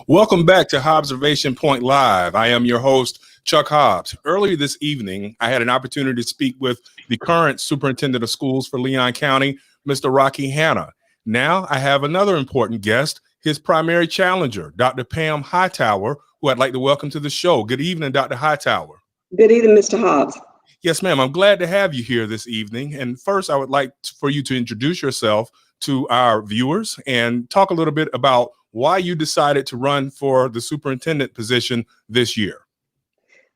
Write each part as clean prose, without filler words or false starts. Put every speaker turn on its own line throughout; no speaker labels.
Welcome back to Observation Point Live. I am your host, Chuck Hobbs. Earlier this evening, I had an opportunity to speak with the current superintendent of schools for Leon County, Mr. Rocky Hanna. Now I have another important guest, his primary challenger, Dr. Pam Hightower, who I'd like to welcome to the show. Good evening, Dr. Hightower.
Good evening, Mr. Hobbs.
Yes, ma'am. I'm glad to have you here this evening. And first, I would like for you to introduce yourself to our viewers and talk a little bit about why you decided to run for the superintendent position this year.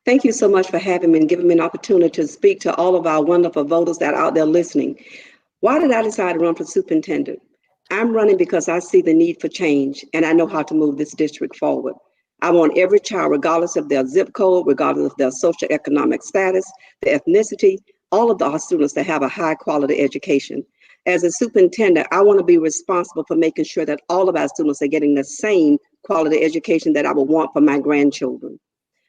Thank you so much for having me and giving me an opportunity to speak to all of our wonderful voters that are out there listening. Why did I decide to run for superintendent? I'm running because I see the need for change and I know how to move this district forward. I want every child, regardless of their zip code, regardless of their socioeconomic status, their ethnicity, all of our students to have a high quality education. As a superintendent, I want to be responsible for making sure that all of our students are getting the same quality education that I would want for my grandchildren.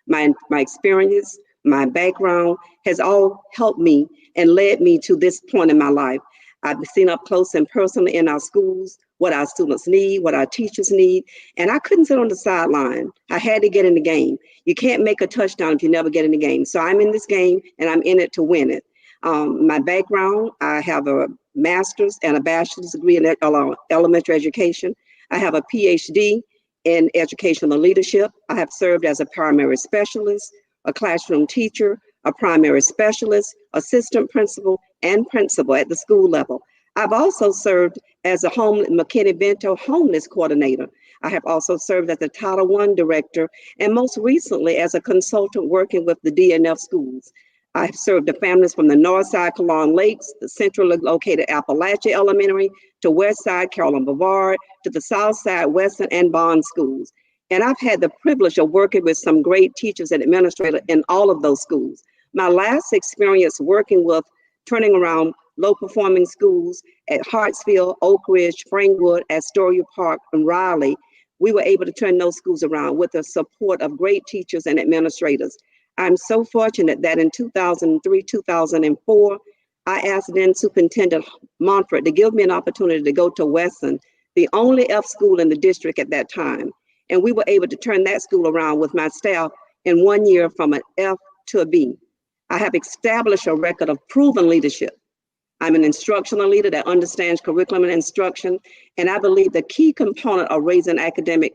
My experience, my background has all helped me and led me to this point in my life. I've seen up close and personal in our schools, what our students need, what our teachers need, and I couldn't sit on the sideline. I had to get in the game. You can't make a touchdown if you never get in the game. So I'm in this game and I'm in it to win it. My background, I have a master's and a bachelor's degree in elementary education. I have a PhD in educational leadership. I have served as a primary specialist, a classroom teacher, a primary specialist, assistant principal, and principal at the school level. I've also served as a McKinney-Vento homeless coordinator. I have also served as a Title I director, and most recently as a consultant working with the DNF schools. I have served the families from the north side Caron Lakes, the centrally located Appalachia Elementary, to west side Carolyn Brevard, to the south side Western and Bond schools. And I've had the privilege of working with some great teachers and administrators in all of those schools. My last experience working with turning around low-performing schools at Hartsfield, Oak Ridge, Frankwood, Astoria Park, and Raleigh, we were able to turn those schools around with the support of great teachers and administrators. I'm so fortunate that in 2003, 2004, I asked then Superintendent Montfort to give me an opportunity to go to Weston, the only F school in the district at that time. And we were able to turn that school around with my staff in 1 year from an F to a B. I have established a record of proven leadership. I'm an instructional leader that understands curriculum and instruction. And I believe the key component of raising academic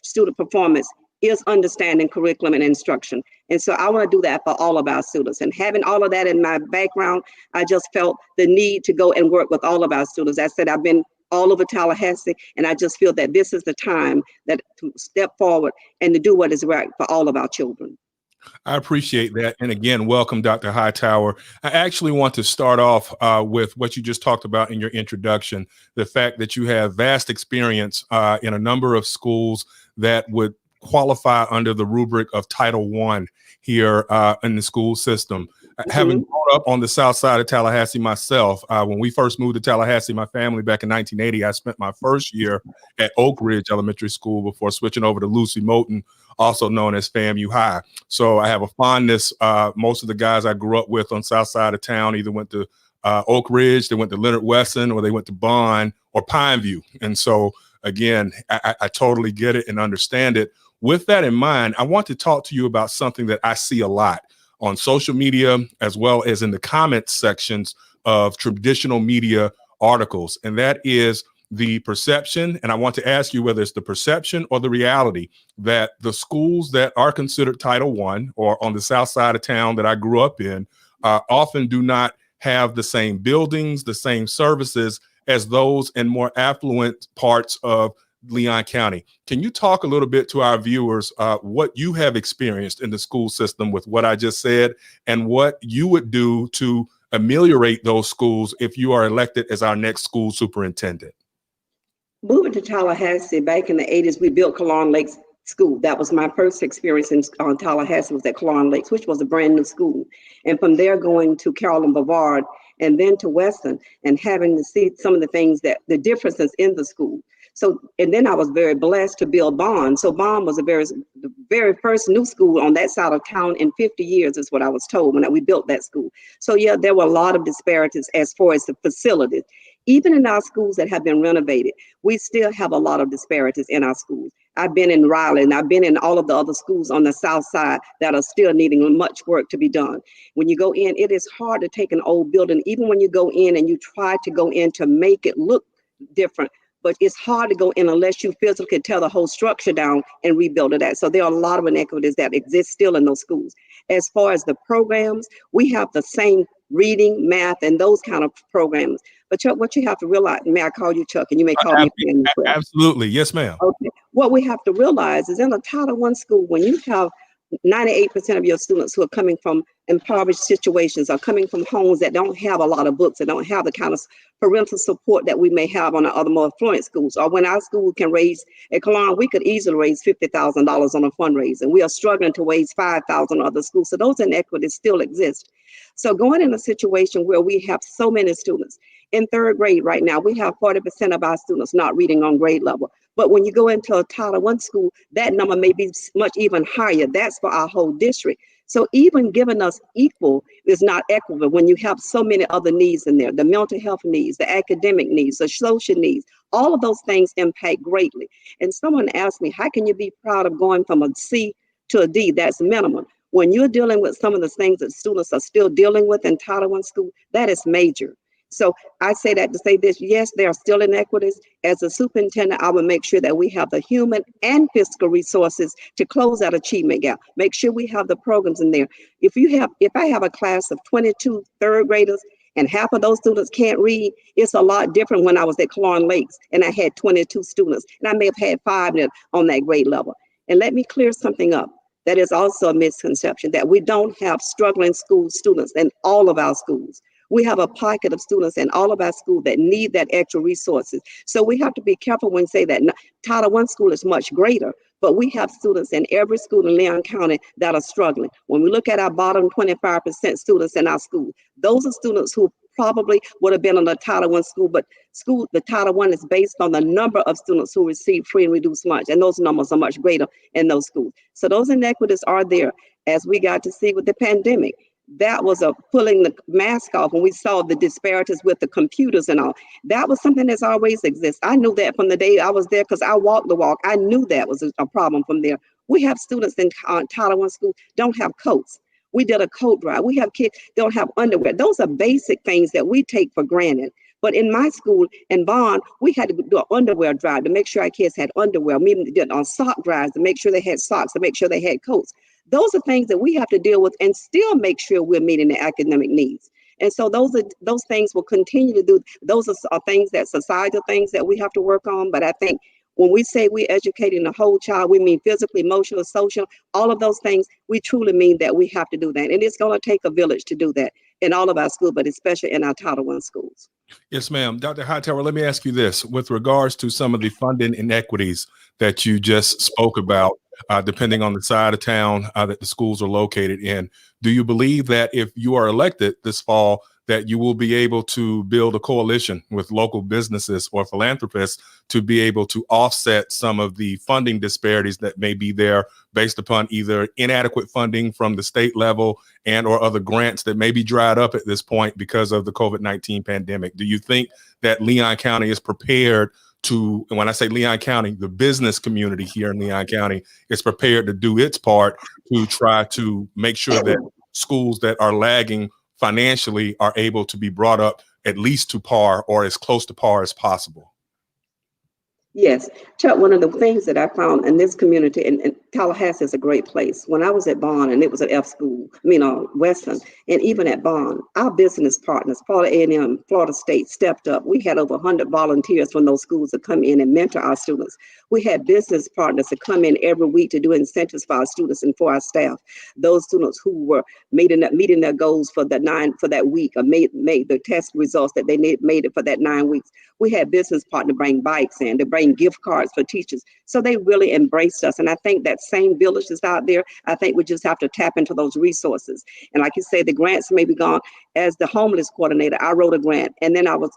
student performance is understanding curriculum and instruction. And so I want to do that for all of our students. And having all of that in my background, I just felt the need to go and work with all of our students. I said, I've been all over Tallahassee, and I just feel that this is the time that to step forward and to do what is right for all of our children.
I appreciate that. And again, welcome, Dr. Hightower. I actually want to start off with what you just talked about in your introduction, the fact that you have vast experience in a number of schools that would qualify under the rubric of Title I here in the school system. Having grown up on the south side of Tallahassee myself, when we first moved to Tallahassee, my family back in 1980, I spent my first year at Oak Ridge Elementary School before switching over to Lucy Moulton, also known as FAMU High. So I have a fondness. Most of the guys I grew up with on south side of town either went to Oak Ridge, they went to Leonard Weston, or they went to Bond or Pineview. And so again, I totally get it and understand it. With that in mind, I want to talk to you about something that I see a lot on social media, as well as in the comments sections of traditional media articles. And that is the perception. And I want to ask you whether it's the perception or the reality that the schools that are considered Title I or on the south side of town that I grew up in often do not have the same buildings, the same services as those in more affluent parts of Leon County. Can you talk a little bit to our viewers what you have experienced in the school system with what I just said and what you would do to ameliorate those schools if you are elected as our next school superintendent?
Moving to Tallahassee back in the 80s, we built Caron Lakes School. That was my first experience in Tallahassee, was at Caron Lakes, which was a brand new school. And from there going to Carolyn Brevard and then to Weston and having to see some of the things that the differences in the school. So, and then I was very blessed to build Bond. So Bond was the very first new school on that side of town in 50 years is what I was told when we built that school. So yeah, there were a lot of disparities as far as the facilities. Even in our schools that have been renovated, we still have a lot of disparities in our schools. I've been in Raleigh, and I've been in all of the other schools on the south side that are still needing much work to be done. When you go in, it is hard to take an old building, even when you go in and you try to go in to make it look different, but it's hard to go in unless you physically tear the whole structure down and rebuild it. So there are a lot of inequities that exist still in those schools. As far as the programs, we have the same reading, math, and those kind of programs. But Chuck, what you have to realize, may I call you Chuck, and you may call me Pam?
Absolutely. Yes, ma'am.
Okay. What we have to realize is in a Title I school, when you have 98% of your students who are coming from impoverished situations, are coming from homes that don't have a lot of books and don't have the kind of parental support that we may have on the other more affluent schools. Or when our school can raise, at Kalon, we could easily raise $50,000 on a fundraiser. We are struggling to raise $5,000 on other schools. So those inequities still exist. So going in a situation where we have so many students in third grade right now, we have 40% of our students not reading on grade level. But when you go into a Title I school, that number may be much even higher. That's for our whole district. So even giving us equal is not equitable when you have so many other needs in there, the mental health needs, the academic needs, the social needs, all of those things impact greatly. And someone asked me, how can you be proud of going from a C to a D? That's minimum. When you're dealing with some of the things that students are still dealing with in Title I school, that is major. So I say that to say this, yes, there are still inequities. As a superintendent, I will make sure that we have the human and fiscal resources to close that achievement gap. Make sure we have the programs in there. If I have a class of 22 third graders and half of those students can't read, it's a lot different when I was at Clarn Lakes and I had 22 students and I may have had 5 on that grade level. And let me clear something up. That is also a misconception that we don't have struggling school students in all of our schools. We have a pocket of students in all of our schools that need that extra resources. So we have to be careful when we say that Title I school is much greater, but we have students in every school in Leon County that are struggling. When we look at our bottom 25% students in our school, those are students who probably would have been in a Title I school, but the Title I is based on the number of students who receive free and reduced lunch, and those numbers are much greater in those schools. So those inequities are there, as we got to see with the pandemic. That was a pulling the mask off when we saw the disparities with the computers and all. That was something that's always exists. I knew that from the day I was there because I walked the walk. I knew that was a problem from there. We have students in Title I school don't have coats. We did a coat drive. We have kids don't have underwear. Those are basic things that we take for granted. But in my school in Bond, we had to do an underwear drive to make sure our kids had underwear. We even did on sock drives to make sure they had socks, to make sure they had coats. Those are things that we have to deal with and still make sure we're meeting the academic needs. And so those things will continue to do. Those are things that societal things that we have to work on. But I think when we say we're educating the whole child, we mean physical, emotional, social, all of those things. We truly mean that we have to do that. And it's going to take a village to do that in all of our schools, but especially in our Title I schools.
Yes, ma'am. Dr. Hightower, let me ask you this. With regards to some of the funding inequities that you just spoke about, depending on the side of town that the schools are located in, do you believe that if you are elected this fall, that you will be able to build a coalition with local businesses or philanthropists to be able to offset some of the funding disparities that may be there based upon either inadequate funding from the state level and or other grants that may be dried up at this point because of the COVID-19 pandemic? Do you think that Leon County is prepared to, and when I say Leon County, the business community here in Leon County is prepared to do its part to try to make sure that schools that are lagging financially are able to be brought up at least to par or as close to par as possible?
Yes, Chuck, one of the things that I found in this community, and Tallahassee is a great place. When I was at Bond, and it was an F school, Western, and even at Bond, our business partners, Florida A&M, Florida State, stepped up. We had over 100 volunteers from those schools to come in and mentor our students. We had business partners to come in every week to do incentives for our students and for our staff. Those students who were meeting their goals for that week, or made the test results that they made it for that 9 weeks. We had business partners bring bikes in, to bring gift cards for teachers. So they really embraced us. And I think that same village is out there. I think we just have to tap into those resources. And like you say, the grants may be gone. As the homeless coordinator, I wrote a grant, and then I was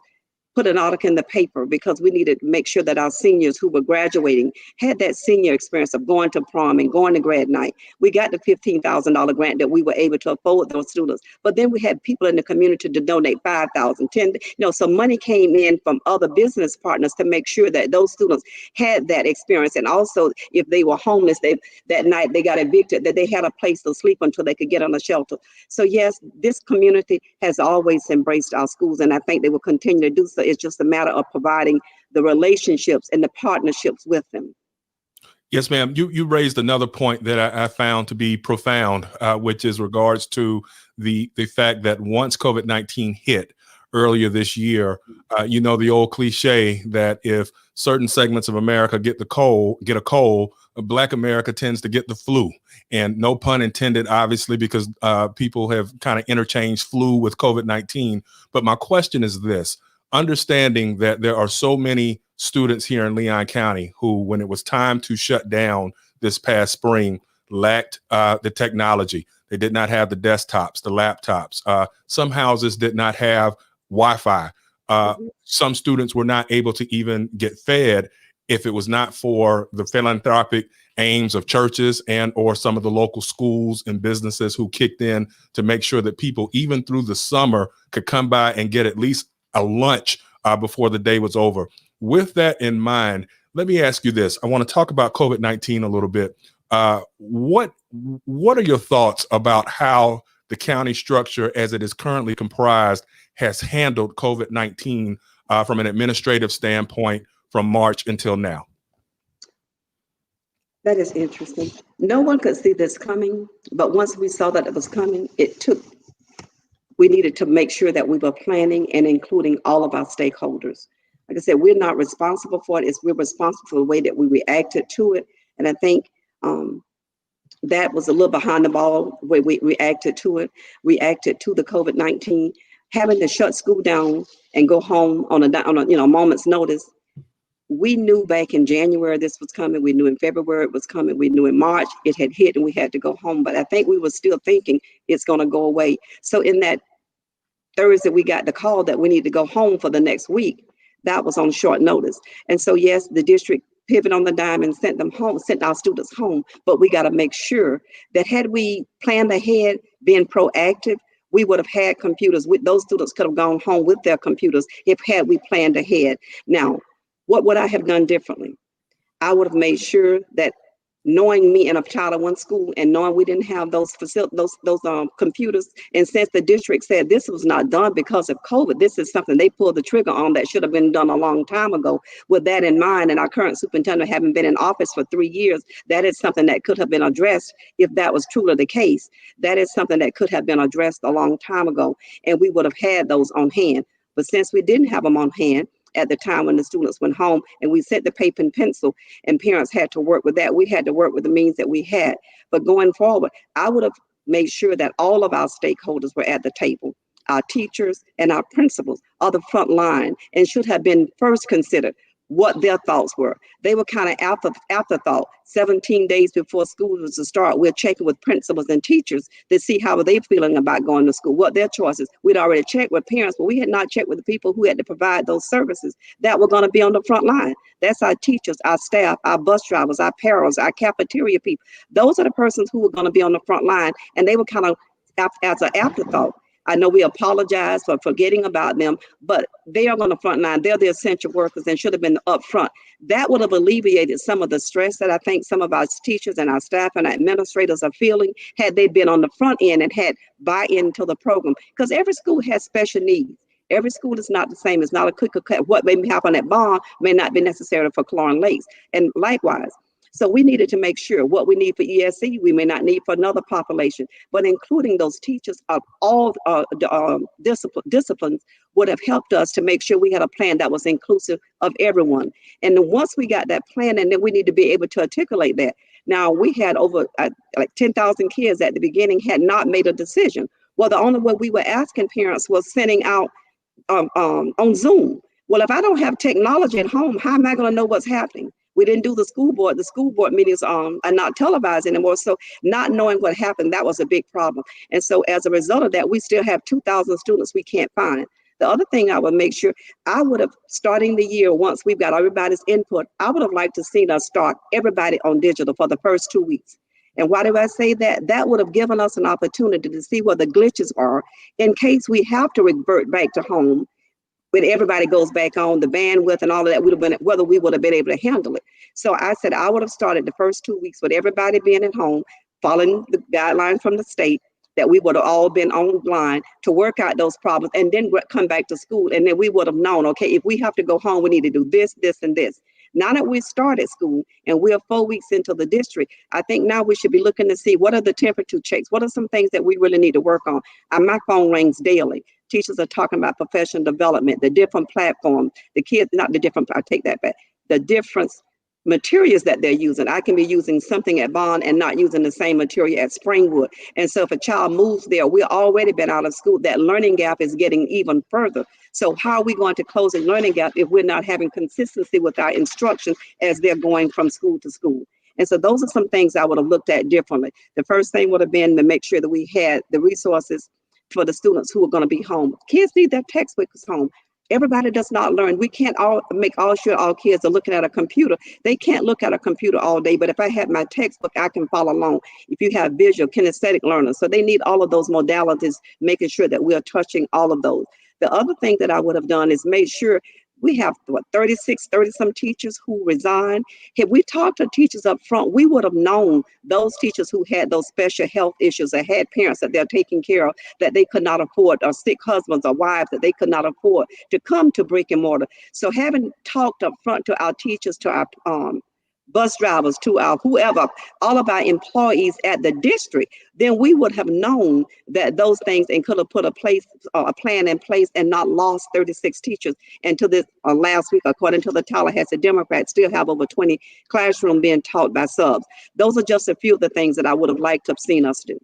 put an article in the paper because we needed to make sure that our seniors who were graduating had that senior experience of going to prom and going to grad night. We got the $15,000 grant that we were able to afford those students. But then we had people in the community to donate 5,000, 10, so money came in from other business partners to make sure that those students had that experience. And also, if they were homeless, that night they got evicted, that they had a place to sleep until they could get on a shelter. So yes, this community has always embraced our schools, and I think they will continue to do so. It's just a matter of providing the relationships and the partnerships with them.
Yes, ma'am. You raised another point that I found to be profound, which is regards to the fact that once COVID-19 hit earlier this year, the old cliche that if certain segments of America get a cold, Black America tends to get the flu. And no pun intended, obviously, because people have kind of interchanged flu with COVID-19. But my question is this: understanding that there are so many students here in Leon County who, when it was time to shut down this past spring, lacked the technology. They did not have the desktops, the laptops. Some houses did not have Wi-Fi. Some students were not able to even get fed if it was not for the philanthropic aims of churches and or some of the local schools and businesses who kicked in to make sure that people, even through the summer, could come by and get at least a lunch before the day was over. With that in mind, let me ask you this. I want to talk about COVID-19 a little bit. What are your thoughts about how the county structure as it is currently comprised has handled COVID-19 from an administrative standpoint from March until now?
That is interesting. No one could see this coming, but once we saw that it was coming, we needed to make sure that we were planning and including all of our stakeholders. Like I said, we're not responsible for it. We're responsible for the way that we reacted to it. And I think that was a little behind the ball where we reacted to it, reacted to the COVID-19, having to shut school down and go home on a moment's notice. We knew back in January this was coming. We knew in February it was coming. We knew in March it had hit and we had to go home. But I think we were still thinking it's going to go away. So in that Thursday, we got the call that we need to go home for the next week. That was on short notice. And so, yes, the district pivoted on the dime and sent them home, sent our students home. But we got to make sure that had we planned ahead, been proactive, we would have had computers. Those students could have gone home with their computers had we planned ahead. Now, what would I have done differently? I would have made sure that, knowing me in a Title I school and knowing we didn't have those computers, and since the district said this was not done because of COVID, this is something they pulled the trigger on that should have been done a long time ago. With that in mind, and our current superintendent having been in office for 3 years, that is something that could have been addressed if that was truly the case. That is something that could have been addressed a long time ago, and we would have had those on hand. But since we didn't have them on hand at the time when the students went home, and we sent the paper and pencil, and parents had to work with that. We had to work with the means that we had. But going forward, I would have made sure that all of our stakeholders were at the table. Our teachers and our principals are the front line and should have been first considered what their thoughts were. They were kind of afterthought. 17 days before school was to start, we're checking with principals and teachers to see how they feeling about going to school, what their choices. We'd already checked with parents, but we had not checked with the people who had to provide those services that were going to be on the front line. That's our teachers, our staff, our bus drivers, our paras, our cafeteria people. Those are the persons who were going to be on the front line, and they were kind of as an afterthought. I know we apologize for forgetting about them, but they are on the front line. They're the essential workers and should have been up front. That would have alleviated some of the stress that I think some of our teachers and our staff and our administrators are feeling had they been on the front end and had buy-in to the program. Because every school has special needs. Every school is not the same. It's not a cookie cut. What may happen at Bond may not be necessary for Cloran Lakes, and likewise. So we needed to make sure what we need for ESC, we may not need for another population, but including those teachers of all disciplines would have helped us to make sure we had a plan that was inclusive of everyone. And then once we got that plan, and then we need to be able to articulate that. Now, we had over like 10,000 kids at the beginning had not made a decision. Well, the only way we were asking parents was sending out on Zoom. Well, if I don't have technology at home, how am I going to know what's happening? We didn't do the school board. The school board meetings are not televised anymore. So not knowing what happened, that was a big problem. And so as a result of that, we still have 2,000 students we can't find. The other thing I would make sure, I would have, starting the year, once we've got everybody's input, I would have liked to seen us start everybody on digital for the first 2 weeks. And why do I say that? That would have given us an opportunity to see where the glitches are in case we have to revert back to home. When everybody goes back on, the bandwidth and all of that would have been, whether we would have been able to handle it. So I said I would have started the first 2 weeks with everybody being at home, following the guidelines from the state, that we would have all been online to work out those problems, and then come back to school. And then we would have known, okay, if we have to go home, we need to do this, this, and this. Now that we started school and we're 4 weeks into the district, I think now we should be looking to see what are the temperature checks, what are some things that we really need to work on. And my phone rings daily. Teachers are talking about professional development, the different platforms, the kids, not the different, I take that back, the difference materials that they're using. I can be using something at Bond and not using the same material at Springwood. And so if a child moves there, we've already been out of school, that learning gap is getting even further. So how are we going to close a learning gap if we're not having consistency with our instruction as they're going from school to school? And so those are some things I would have looked at differently. The first thing would have been to make sure that we had the resources for the students who are going to be home. Kids need their textbooks home. Everybody does not learn. We can't all make all sure all kids are looking at a computer. They can't look at a computer all day, but if I have my textbook, I can follow along. If you have visual, kinesthetic learners, so they need all of those modalities, making sure that we are touching all of those. The other thing that I would have done is made sure we have, what, 30 some teachers who resigned. Had we talked to teachers up front, we would have known those teachers who had those special health issues or had parents that they're taking care of that they could not afford, or sick husbands or wives that they could not afford to come to brick and mortar. So having talked up front to our teachers, to our bus drivers, to our whoever, all of our employees at the district, then we would have known that those things and could have put a plan in place and not lost 36 teachers. And to this last week, according to the Tallahassee Democrat, still have over 20 classrooms being taught by subs. Those are just a few of the things that I would have liked to have seen us do.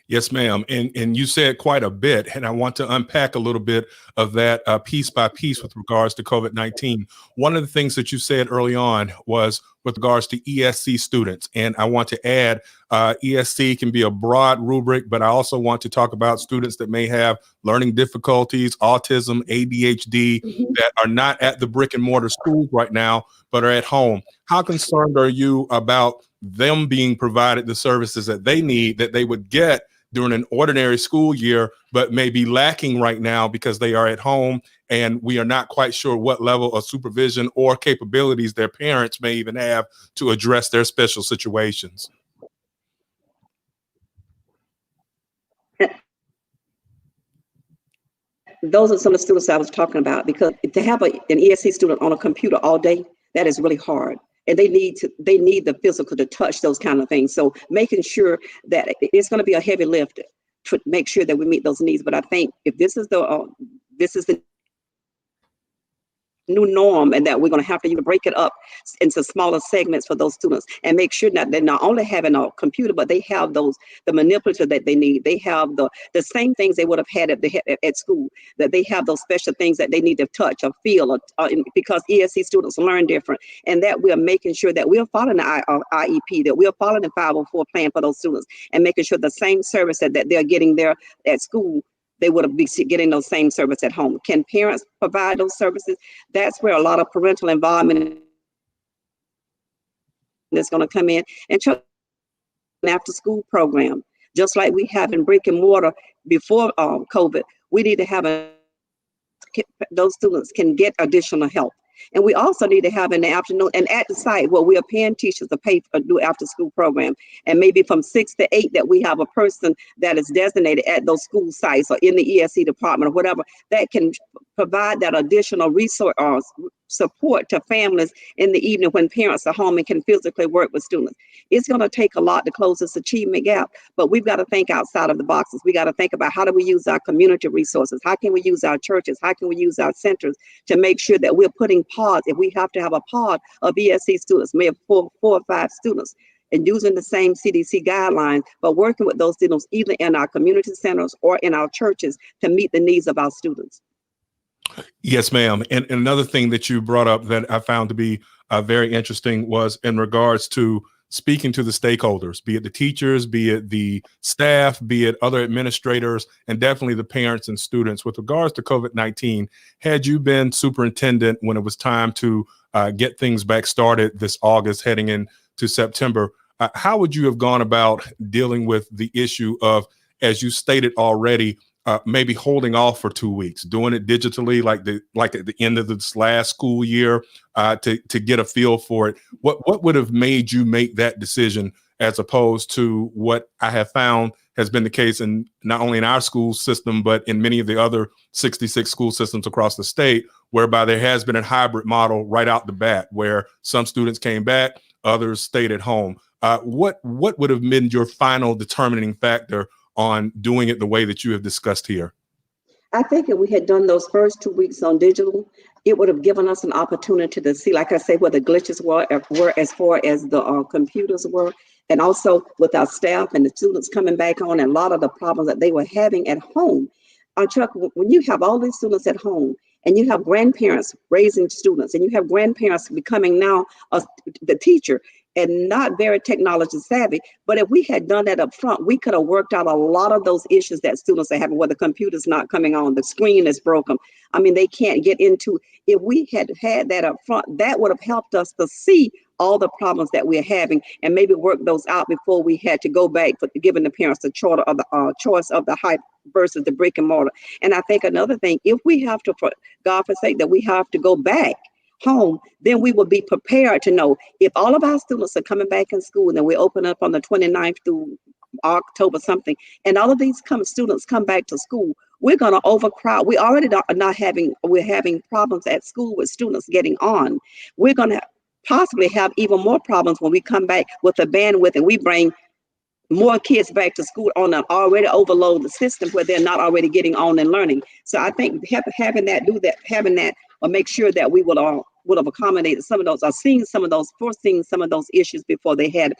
Yes, ma'am. And you said quite a bit, and I want to unpack a little bit of that piece by piece with regards to COVID-19. One of the things that you said early on was with regards to ESC students. And I want to add, ESC can be a broad rubric, but I also want to talk about students that may have learning difficulties, autism, ADHD, that are not at the brick and mortar schools right now, but are at home. How concerned are you about them being provided the services that they need, that they would get during an ordinary school year, but may be lacking right now because they are at home and we are not quite sure what level of supervision or capabilities their parents may even have to address their special situations?
Those are some of the students I was talking about, because to have an ESC student on a computer all day, that is really hard. And they need the physical to touch those kind of things. So making sure that it's going to be a heavy lift to make sure that we meet those needs. But I think if this is the new norm, and that we're going to have to even break it up into smaller segments for those students, and make sure that they're not only having a computer, but they have the manipulator that they need. They have the same things they would have had at school, that they have those special things that they need to touch or feel, because ESC students learn different, and that we're making sure that we're following the IEP, that we're following the 504 plan for those students, and making sure the same service that they're getting there at school, they would be getting those same services at home. Can parents provide those services? That's where a lot of parental involvement is going to come in. And an after school program, just like we have in brick and mortar before COVID, we need to have those students can get additional help. And we also need to have in the afternoon and at the site where we are paying teachers to pay for do after school program. And maybe from 6 to 8 that we have a person that is designated at those school sites or in the ESC department or whatever that can provide that additional resource or support to families in the evening when parents are home and can physically work with students. It's going to take a lot to close this achievement gap, but we've got to think outside of the boxes. We got to think about how do we use our community resources? How can we use our churches? How can we use our centers to make sure that we're putting pods, if we have to have a pod of ESC students, maybe 4 or 5 students, and using the same CDC guidelines, but working with those students either in our community centers or in our churches to meet the needs of our students.
Yes, ma'am. And another thing that you brought up that I found to be very interesting was in regards to speaking to the stakeholders, be it the teachers, be it the staff, be it other administrators, and definitely the parents and students with regards to COVID-19. Had you been superintendent when it was time to get things back started this August heading into September, how would you have gone about dealing with the issue of, as you stated already, maybe holding off for 2 weeks, doing it digitally, like at the end of this last school year, to get a feel for it? What would have made you make that decision, as opposed to what I have found has been the case in not only in our school system, but in many of the other 66 school systems across the state, whereby there has been a hybrid model right out the bat, where some students came back, others stayed at home. What would have been your final determining factor on doing it the way that you have discussed here?
I think if we had done those first 2 weeks on digital, it would have given us an opportunity to see, like I say, where the glitches were as far as the computers were, and also with our staff and the students coming back on, and a lot of the problems that they were having at home. Chuck, when you have all these students at home, and you have grandparents raising students, and you have grandparents becoming now the teacher, and not very technology savvy. But if we had done that up front, we could have worked out a lot of those issues that students are having, where the computer's not coming on, the screen is broken. I mean, they can't get into. If we had had that up front, that would have helped us to see all the problems that we're having, and maybe work those out before we had to go back for giving the parents the choice of the hype versus the brick and mortar. And I think another thing, if we have to, for God forsake, that we have to go back home, then we will be prepared to know if all of our students are coming back in school, and then we open up on the 29th through October something, and all of these students come back to school, we're going to overcrowd. We already we're having problems at school with students getting on. We're going to possibly have even more problems when we come back with the bandwidth, and we bring more kids back to school on an already overloaded system where they're not already getting on and learning. So I think having that will make sure that we would have accommodated some of those, or foreseeing some of those issues before we had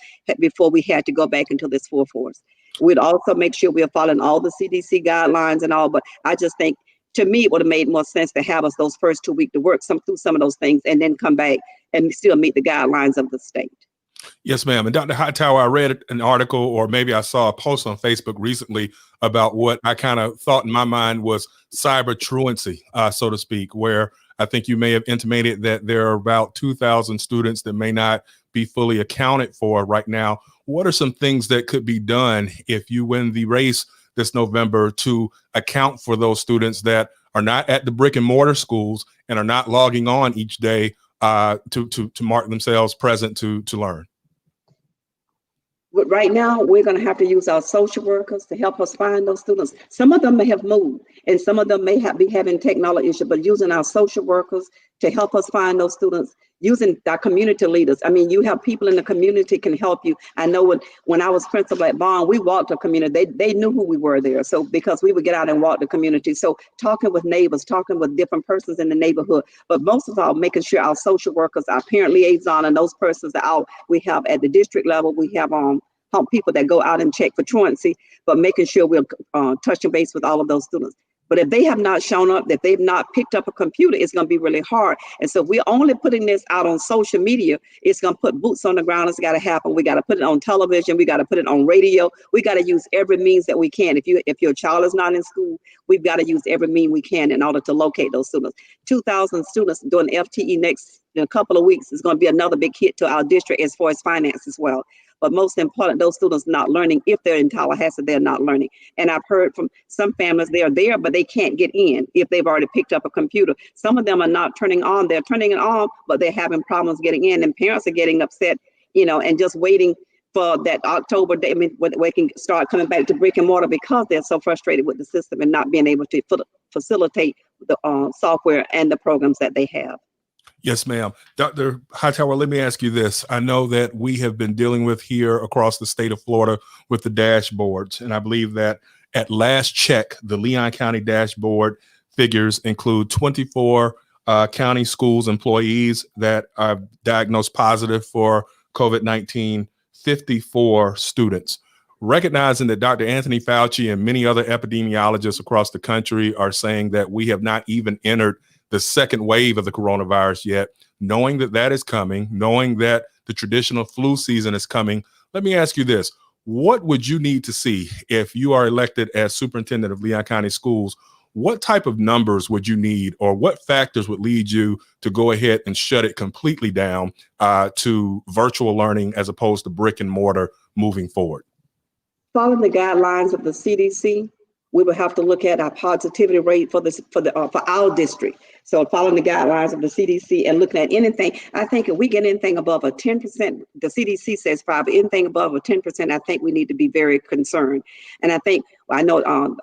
to go back into this full force. We'd also make sure we are following all the CDC guidelines and all, but I just think, to me, it would have made more sense to have us those first 2 weeks to work through some of those things, and then come back and still meet the guidelines of the state.
Yes, ma'am. And Dr. Hightower, I read an article, or maybe I saw a post on Facebook recently about what I kind of thought in my mind was cyber truancy, so to speak, where I think you may have intimated that there are about 2,000 students that may not be fully accounted for right now. What are some things that could be done if you win the race this November to account for those students that are not at the brick and mortar schools and are not logging on each day to mark themselves present to learn?
But right now, we're going to have to use our social workers to help us find those students. Some of them may have moved, and some of them may be having technology issues, but using our social workers to help us find those students, using our community leaders. I mean, you have people in the community can help you. I know when I was principal at Bond, we walked the community. They knew who we were there. So because we would get out and walk the community. So talking with neighbors, talking with different persons in the neighborhood, but most of all, making sure our social workers, our parent liaison, and those persons are out. We have at the district level, we have people that go out and check for truancy, but making sure we're touching base with all of those students. But if they have not shown up, that they've not picked up a computer, it's going to be really hard. And so we're only putting this out on social media. It's going to put boots on the ground. It's got to happen. We got to put it on television. We got to put it on radio. We got to use every means that we can. If your child is not in school, we've got to use every means we can in order to locate those students. 2,000 students doing FTE in a couple of weeks is going to be another big hit to our district as far as finance as well. But most important, those students not learning. If they're in Tallahassee, they're not learning. And I've heard from some families, they are there, but they can't get in if they've already picked up a computer. Some of them are not turning on. They're turning it on, but they're having problems getting in. And parents are getting upset, and just waiting for that October day, when we can start coming back to brick and mortar, because they're so frustrated with the system and not being able to facilitate the software and the programs that they have.
Yes, ma'am. Dr. Hightower, let me ask you this. I know that we have been dealing with here across the state of Florida with the dashboards, and I believe that at last check, the Leon County dashboard figures include 24 county schools employees that are diagnosed positive for COVID-19, 54 students. Recognizing that Dr. Anthony Fauci and many other epidemiologists across the country are saying that we have not even entered the second wave of the coronavirus yet, knowing that that is coming, knowing that the traditional flu season is coming. Let me ask you this. What would you need to see if you are elected as superintendent of Leon County Schools? What type of numbers would you need, or what factors would lead you to go ahead and shut it completely down to virtual learning as opposed to brick and mortar moving forward?
Following the guidelines of the CDC, we will have to look at our positivity rate for our district. So following the guidelines of the CDC and looking at anything, I think if we get anything above a 10%, the CDC says 5, but anything above a 10%, I think we need to be very concerned. And I think, I know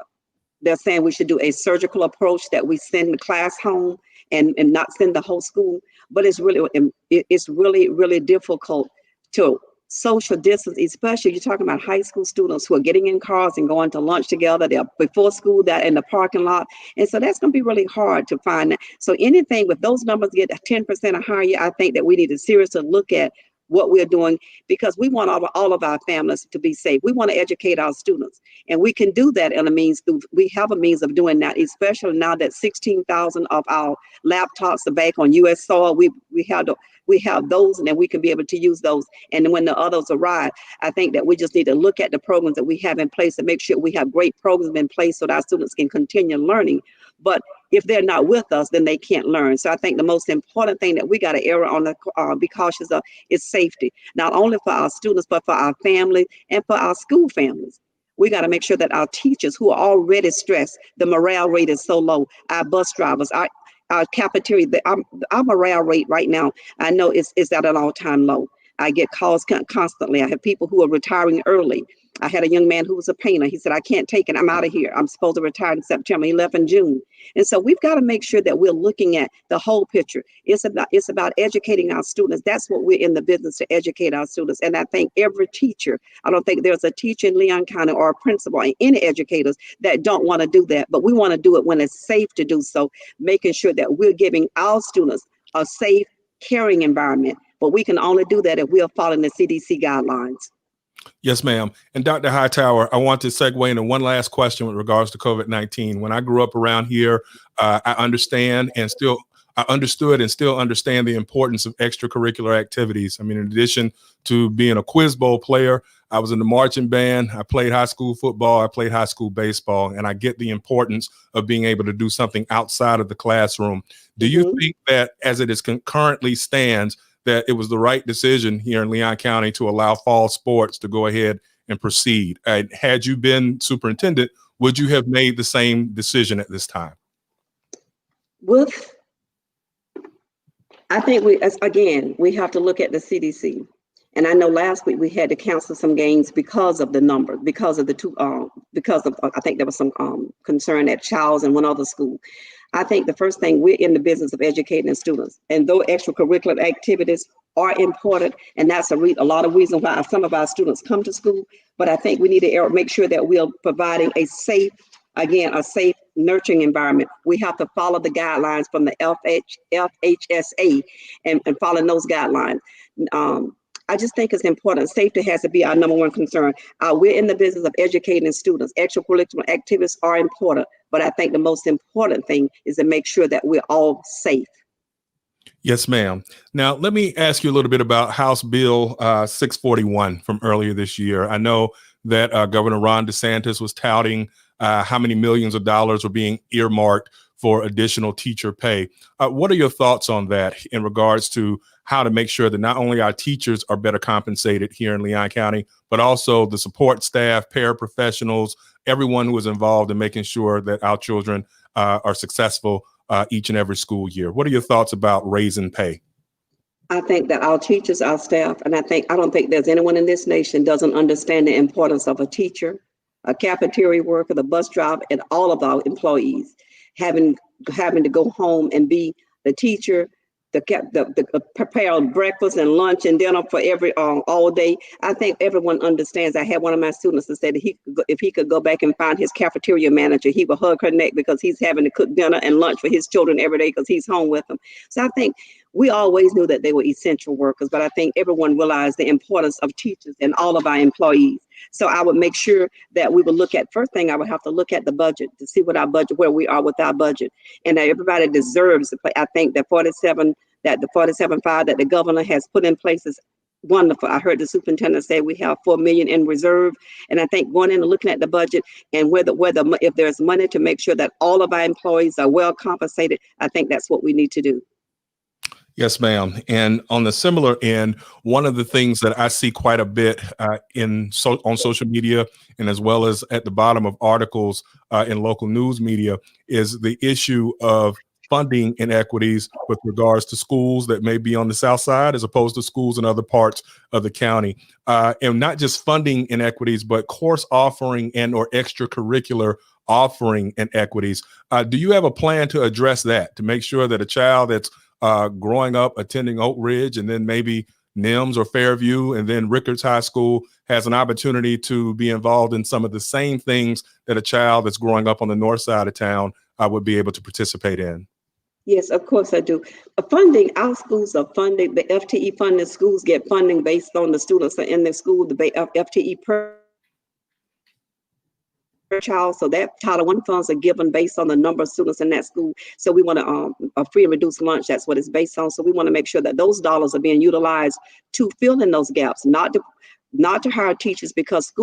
they're saying we should do a surgical approach, that we send the class home and not send the whole school. But it's really difficult to social distance, especially you're talking about high school students who are getting in cars and going to lunch together. They're before school, that in the parking lot. And so that's going to be really hard to find. So anything with those numbers get 10% or higher, I think that we need to seriously look at what we're doing, because we want all of our families to be safe. We want to educate our students, and we can do that in a means. We have a means of doing that, especially now that 16,000 of our laptops are back on U.S. soil. We have those, and then we can be able to use those. And when the others arrive, I think that we just need to look at the programs that we have in place and make sure we have great programs in place so that our students can continue learning. But if they're not with us, then they can't learn. So I think the most important thing that we got to err on, be cautious of, is safety, not only for our students, but for our family and for our school families. We got to make sure that our teachers, who are already stressed, the morale rate is so low, our bus drivers, our cafeteria, our morale rate right now, I know is at an all-time low. I get calls constantly. I have people who are retiring early. I had a young man who was a painter. He said, I can't take it. I'm out of here. I'm supposed to retire in September. He left in June. And so we've got to make sure that we're looking at the whole picture. It's about educating our students. That's what we're in the business, to educate our students. And I think every teacher, I don't think there's a teacher in Leon County or a principal and any educators that don't want to do that. But we want to do it when it's safe to do so, making sure that we're giving our students a safe, caring environment. But we can only do that if we are following the CDC guidelines.
Yes, ma'am. And Dr. Hightower, I want to segue into one last question with regards to COVID-19. When I grew up around here, I understood and still understand the importance of extracurricular activities. I mean, in addition to being a quiz bowl player, I was in the marching band. I played high school football. I played high school baseball, and I get the importance of being able to do something outside of the classroom. Do you think that, as it is currently stands, that it was the right decision here in Leon County to allow fall sports to go ahead and proceed? Had you been superintendent, would you have made the same decision at this time?
I think we have to look at the CDC. And I know last week we had to cancel some games because of the number, because of I think there was some concern at Charles and one other school. I think the first thing, we're in the business of educating students, and though extracurricular activities are important, and that's a lot of reasons why some of our students come to school, but I think we need to make sure that we're providing a safe, nurturing environment. We have to follow the guidelines from the FHSA and following those guidelines. I just think it's important. Safety has to be our number one concern. We're in the business of educating students. Extracurricular activities are important, but I think the most important thing is to make sure that we're all safe.
Yes, ma'am. Now, let me ask you a little bit about House Bill 641 from earlier this year. I know that Governor Ron DeSantis was touting how many millions of dollars were being earmarked for additional teacher pay. What are your thoughts on that in regards to how to make sure that not only our teachers are better compensated here in Leon County, but also the support staff, paraprofessionals, everyone who is involved in making sure that our children are successful each and every school year? What are your thoughts about raising pay?
I think that our teachers, our staff, and I don't think there's anyone in this nation doesn't understand the importance of a teacher, a cafeteria worker, the bus driver, and all of our employees having to go home and be the teacher, the prepare breakfast and lunch and dinner for all day. I think everyone understands. I had one of my students that said if he could go back and find his cafeteria manager, he would hug her neck because he's having to cook dinner and lunch for his children every day because he's home with them. So I think we always knew that they were essential workers, but I think everyone realized the importance of teachers and all of our employees. So I would make sure that we would look at, first thing, I would have to look at the budget to see what our budget, where we are with our budget. And that everybody deserves to play. I think that the 47.5 that the governor has put in place is wonderful. I heard the superintendent say we have 4 million in reserve, and I think going in and looking at the budget and if there's money to make sure that all of our employees are well compensated, I think that's what we need to do.
Yes, ma'am. And on the similar end, one of the things that I see quite a bit on social media, and as well as at the bottom of articles in local news media, is the issue of funding inequities with regards to schools that may be on the south side as opposed to schools in other parts of the county. And not just funding inequities, but course offering and or extracurricular offering inequities. Do you have a plan to address that, to make sure that a child that's growing up attending Oak Ridge and then maybe NIMS or Fairview and then Rickards High School has an opportunity to be involved in some of the same things that a child that's growing up on the north side of town would be able to participate in?
Yes, of course I do. Funding, our schools are funded, the FTE funded schools get funding based on the students that are in the school, the FTE per child. So that Title I funds are given based on the number of students in that school. So we want a free and reduced lunch. That's what it's based on. So we want to make sure that those dollars are being utilized to fill in those gaps, not to hire teachers, because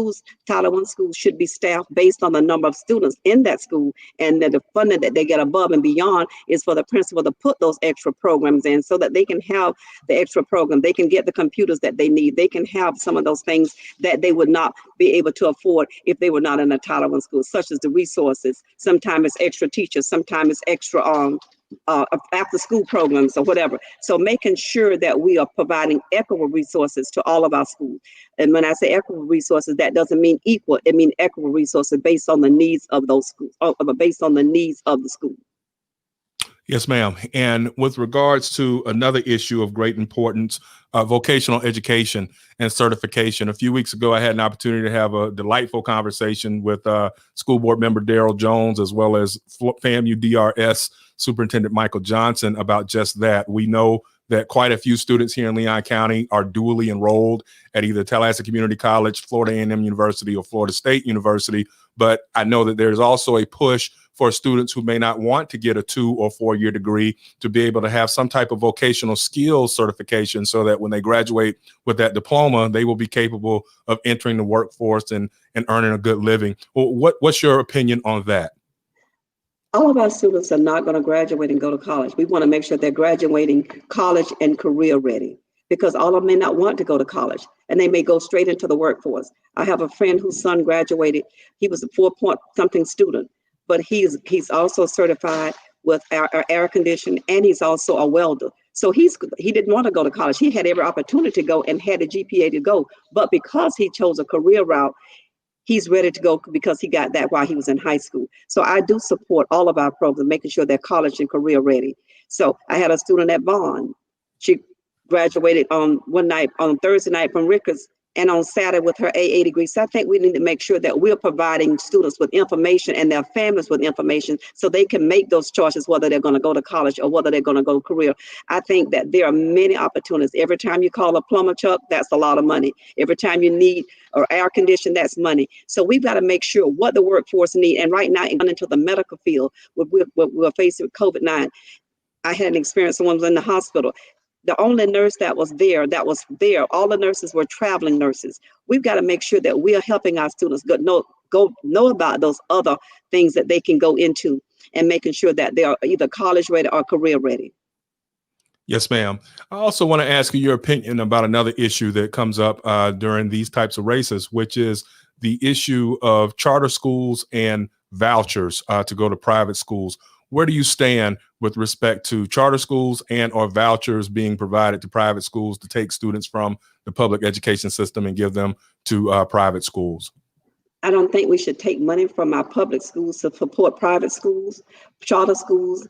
Title I schools should be staffed based on the number of students in that school, and that the funding that they get above and beyond is for the principal to put those extra programs in so that they can have the extra program. They can get the computers that they need. They can have some of those things that they would not be able to afford if they were not in a Title I school, such as the resources. Sometimes it's extra teachers, sometimes it's extra after school programs or whatever. So making sure that we are providing equitable resources to all of our schools. And when I say equitable resources, that doesn't mean equal. It means equitable resources based on the needs of those schools, based on the needs of the school.
Yes, ma'am. And with regards to another issue of great importance, vocational education and certification. A few weeks ago, I had an opportunity to have a delightful conversation with school board member Daryl Jones, as well as FAMU DRS Superintendent Michael Johnson, about just that. We know that quite a few students here in Leon County are dually enrolled at either Tallahassee Community College, Florida A&M University, or Florida State University. But I know that there's also a push for students who may not want to get a 2 or 4 year degree to be able to have some type of vocational skills certification, so that when they graduate with that diploma, they will be capable of entering the workforce and earning a good living. What's your opinion on that?
All of our students are not going to graduate and go to college. We want to make sure they're graduating college and career ready, because all of them may not want to go to college and they may go straight into the workforce. I have a friend whose son graduated. He was a 4-point something student, but he's also certified with air conditioning, and he's also a welder. So he didn't want to go to college. He had every opportunity to go and had a GPA to go, but because he chose a career route, he's ready to go because he got that while he was in high school. So I do support all of our programs, making sure they're college and career ready. So I had a student at Vaughn. She graduated on Thursday night from Rickards, and on Saturday with her AA degree. So I think we need to make sure that we're providing students with information and their families with information so they can make those choices, whether they're going to go to college or whether they're going to go career. I think that there are many opportunities. Every time you call a plumber, Chuck, that's a lot of money. Every time you need or air condition, that's money. So we've got to make sure what the workforce need. And right now, into the medical field, we're facing with COVID-19. I had an experience, someone was in the hospital. The only nurse that was there, all the nurses were traveling nurses. We've got to make sure that we are helping our students know about those other things that they can go into, and making sure that they are either college ready or career ready.
Yes, ma'am. I also want to ask you your opinion about another issue that comes up during these types of races, which is the issue of charter schools and vouchers to go to private schools. Where do you stand with respect to charter schools and or vouchers being provided to private schools to take students from the public education system and give them to private schools?
I don't think we should take money from our public schools to support private schools, charter schools.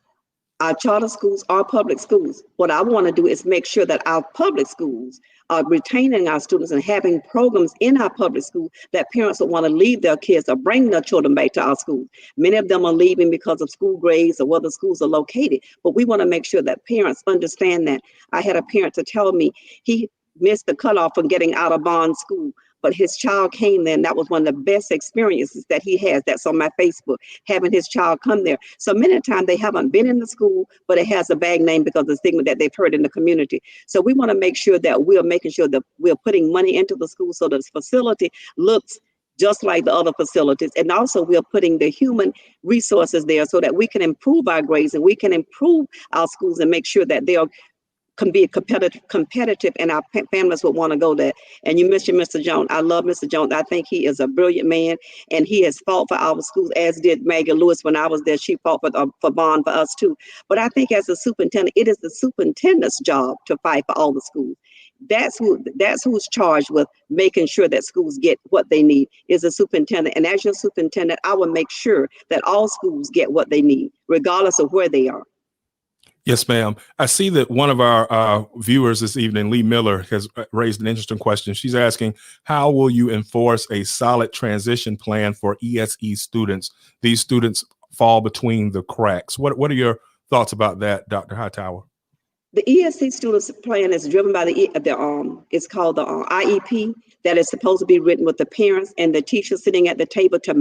Our charter schools are public schools. What I want to do is make sure that our public schools are retaining our students and having programs in our public school that parents will want to leave their kids or bring their children back to our schools. Many of them are leaving because of school grades or where the schools are located, but we want to make sure that parents understand that. I had a parent to tell me he missed the cutoff from getting out of bond school, but his child came there, and that was one of the best experiences that he has. That's on my Facebook, having his child come there. So many times they haven't been in the school, but it has a bad name because of the stigma that they've heard in the community. So we want to make sure that we're making sure that we're putting money into the school so that the facility looks just like the other facilities. And also we're putting the human resources there so that we can improve our grades and we can improve our schools and make sure that they can be competitive, and our families would want to go there. And you mentioned Mr. Jones. I love Mr. Jones. I think he is a brilliant man, and he has fought for our schools, as did Maggie Lewis when I was there. She fought for bond for us too. But I think as a superintendent, it is the superintendent's job to fight for all the schools. That's who's charged with making sure that schools get what they need, is a superintendent. And as your superintendent, I will make sure that all schools get what they need, regardless of where they are.
Yes, ma'am. I see that one of our viewers this evening, Lee Miller, has raised an interesting question. She's asking, how will you enforce a solid transition plan for ESE students? These students fall between the cracks. What are your thoughts about that, Dr. Hightower?
The ESE students plan is driven by it's called the IEP, that is supposed to be written with the parents and the teachers sitting at the table to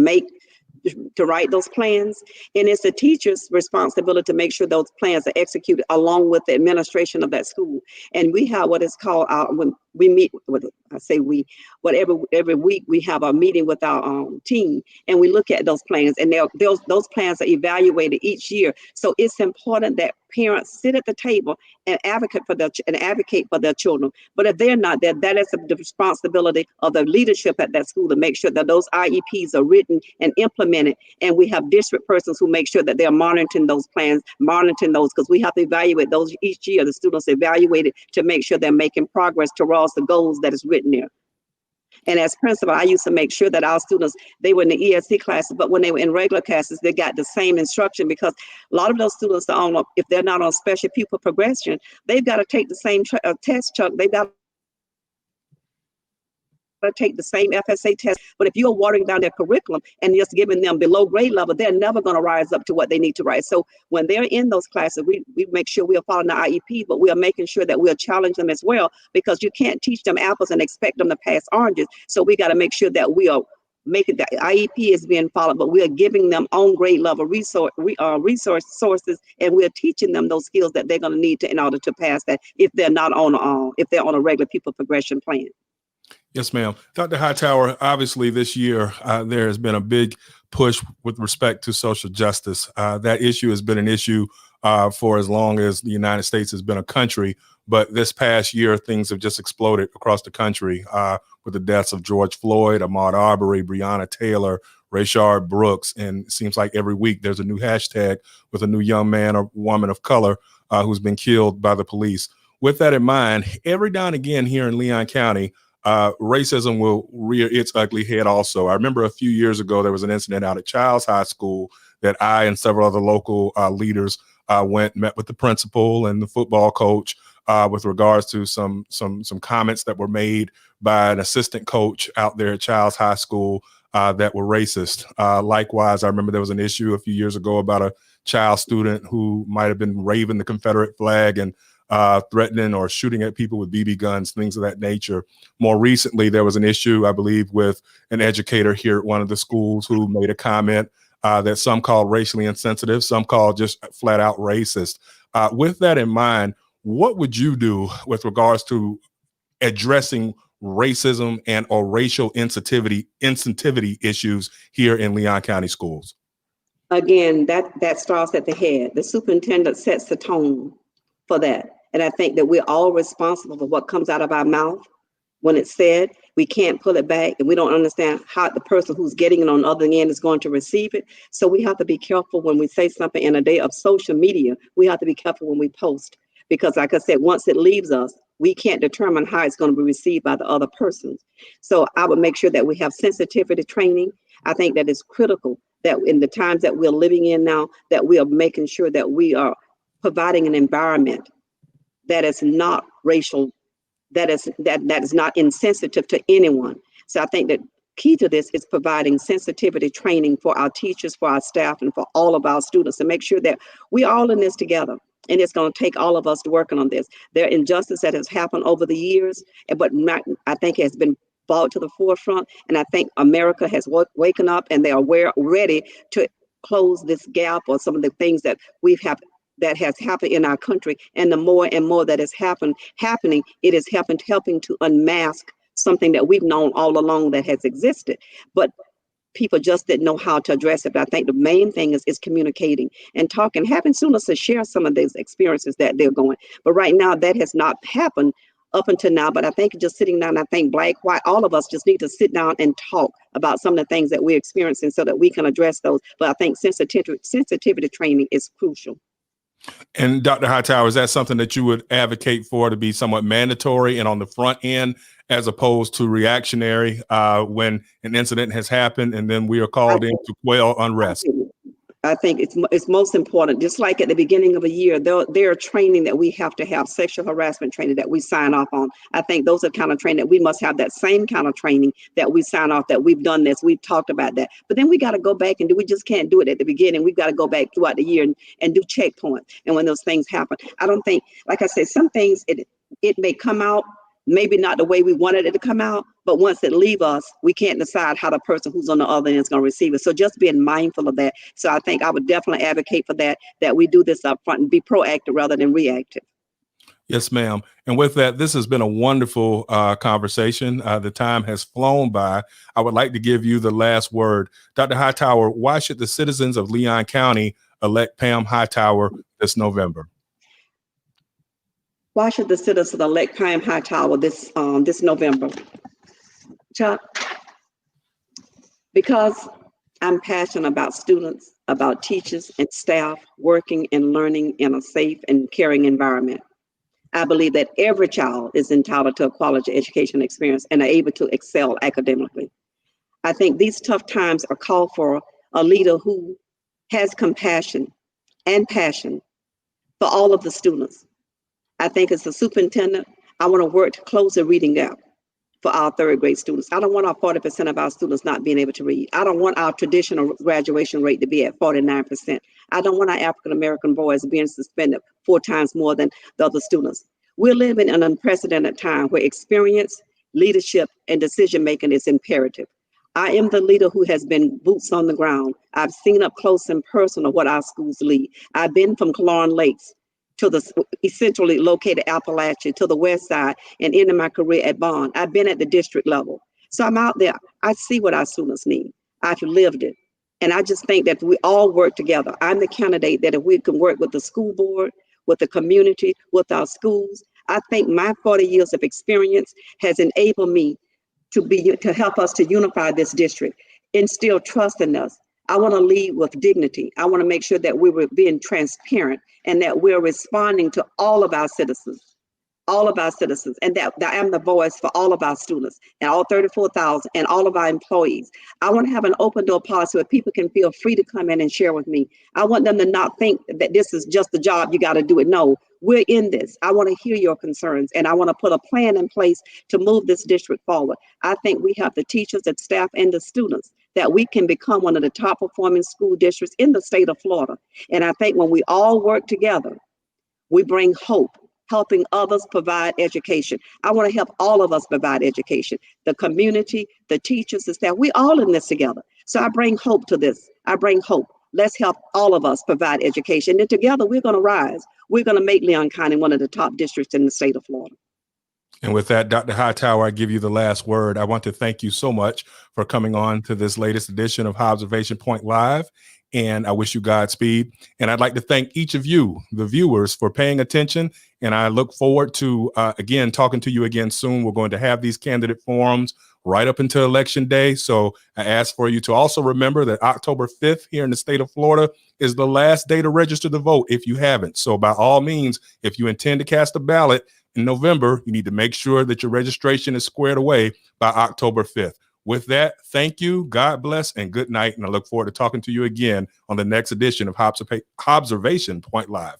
write those plans. And it's the teacher's responsibility to make sure those plans are executed along with the administration of that school. And we have what is called when we meet with, every week we have a meeting with our team, and we look at those plans, and those plans are evaluated each year. So it's important that parents sit at the table and advocate for their children. But if they're not there, that is the responsibility of the leadership at that school to make sure that those IEPs are written and implemented. And we have district persons who make sure that they're monitoring those plans, because we have to evaluate those each year. The students evaluated to make sure they're making progress towards the goals that is written there. And as principal, I used to make sure that our students, they were in the ESC classes, but when they were in regular classes, they got the same instruction, because a lot of those students, if they're not on special pupil progression, they've got to take the same test, Chuck. They've got to take the same FSA test. But if you're watering down their curriculum and just giving them below grade level, they're never going to rise up to what they need to rise. So when they're in those classes, we make sure we are following the IEP, but we are making sure that we'll challenge them as well, because you can't teach them apples and expect them to pass oranges. So we got to make sure that we are making the IEP is being followed, but we are giving them on grade level resources, and we're teaching them those skills that they're going to need in order to pass that if they're not on a regular pupil progression plan.
Yes, ma'am. Dr. Hightower, obviously this year there has been a big push with respect to social justice. That issue has been an issue for as long as the United States has been a country. But this past year, things have just exploded across the country with the deaths of George Floyd, Ahmaud Arbery, Breonna Taylor, Rayshard Brooks. And it seems like every week there's a new hashtag with a new young man or woman of color who's been killed by the police. With that in mind, every now and again here in Leon County, racism will rear its ugly head also. I remember a few years ago, there was an incident out at Childs High School that I and several other local leaders met with the principal and the football coach with regards to some comments that were made by an assistant coach out there at Childs High School that were racist. Likewise, I remember there was an issue a few years ago about a child student who might have been waving the Confederate flag and threatening or shooting at people with BB guns, things of that nature. More recently, there was an issue, I believe, with an educator here at one of the schools who made a comment that some called racially insensitive, some called just flat out racist. With that in mind, what would you do with regards to addressing racism and or racial insensitivity issues here in Leon County schools?
Again, that starts at the head. The superintendent sets the tone for that. And I think that we're all responsible for what comes out of our mouth when it's said. We can't pull it back, and we don't understand how the person who's getting it on the other end is going to receive it. So we have to be careful when we say something in a day of social media. We have to be careful when we post, because like I said, once it leaves us, we can't determine how it's going to be received by the other persons. So I would make sure that we have sensitivity training. I think that it's critical that in the times that we're living in now, that we are making sure that we are providing an environment that is not racial, that is not insensitive to anyone. So I think that key to this is providing sensitivity training for our teachers, for our staff, and for all of our students to make sure that we're all in this together. And it's going to take all of us working on this. There are injustices that has happened over the years, but I think has been brought to the forefront. And I think America has waken up, and they are ready to close this gap, or some of the things that that has happened in our country. And the more and more that is happening, it is helping to unmask something that we've known all along that has existed. But people just didn't know how to address it. But I think the main thing is communicating and talking, having students to share some of those experiences that they're going. But right now, that has not happened up until now. But I think just sitting down, I think black, white, all of us just need to sit down and talk about some of the things that we're experiencing so that we can address those. But I think sensitivity training is crucial.
And Dr. Hightower, is that something that you would advocate for to be somewhat mandatory and on the front end, as opposed to reactionary when an incident has happened and then we are called in to quell unrest?
I think it's most important. Just like at the beginning of a year, there are training that we have to have, sexual harassment training that we sign off on. I think those are the kind of training that we must have, that same kind of training that we sign off, that we've done this, we've talked about that. But then we got to go back and we just can't do it at the beginning. We've got to go back throughout the year and do checkpoints. And when those things happen, I don't think, like I said, some things it may come out, maybe not the way we wanted it to come out, but once it leaves us, we can't decide how the person who's on the other end is going to receive it. So just being mindful of that. So I think I would definitely advocate for that we do this up front and be proactive rather than reactive.
Yes, ma'am. And with that, this has been a wonderful conversation. The time has flown by. I would like to give you the last word. Dr. Hightower, why should the citizens of Leon County elect Pam Hightower this November?
Why should the citizens elect Pam Hightower this November? Chuck, because I'm passionate about students, about teachers and staff working and learning in a safe and caring environment. I believe that every child is entitled to a quality education experience and are able to excel academically. I think these tough times are called for a leader who has compassion and passion for all of the students. I think as a superintendent, I want to work to close the reading gap for our third grade students. I don't want our 40% of our students not being able to read. I don't want our traditional graduation rate to be at 49%. I don't want our African-American boys being suspended 4 times more than the other students. We're living in an unprecedented time where experience, leadership, and decision-making is imperative. I am the leader who has been boots on the ground. I've seen up close and personal what our schools lead. I've been from Cologne Lakes to the essentially located Appalachia, to the west side, and ending my career at Bond. I've been at the district level. So I'm out there. I see what our students need. I've lived it. And I just think that we all work together. I'm the candidate that if we can work with the school board, with the community, with our schools, I think my 40 years of experience has enabled me to help us to unify this district, instill trust in us. I want to lead with dignity. I want to make sure that we were being transparent and that we're responding to all of our citizens, and that I'm the voice for all of our students and all 34,000 and all of our employees. I want to have an open door policy where people can feel free to come in and share with me. I want them to not think that this is just a job, you got to do it. No, we're in this. I want to hear your concerns, and I want to put a plan in place to move this district forward. I think we have the teachers and staff and the students that we can become one of the top performing school districts in the state of Florida. And I think when we all work together, we bring hope, helping others provide education. I want to help all of us provide education, the community, the teachers, the staff. We all in this together. So I bring hope to this. I bring hope. Let's help all of us provide education. And together we're going to rise. We're going to make Leon County one of the top districts in the state of Florida.
And with that, Dr. Hightower, I give you the last word. I want to thank you so much for coming on to this latest edition of Observation Point Live. And I wish you Godspeed. And I'd like to thank each of you, the viewers, for paying attention. And I look forward to, again, talking to you again soon. We're going to have these candidate forums right up until Election Day. So I ask for you to also remember that October 5th here in the state of Florida is the last day to register to vote if you haven't. So by all means, if you intend to cast a ballot in November, you need to make sure that your registration is squared away by October 5th. With that, thank you, God bless, and good night. And I look forward to talking to you again on the next edition of Observation Point Live.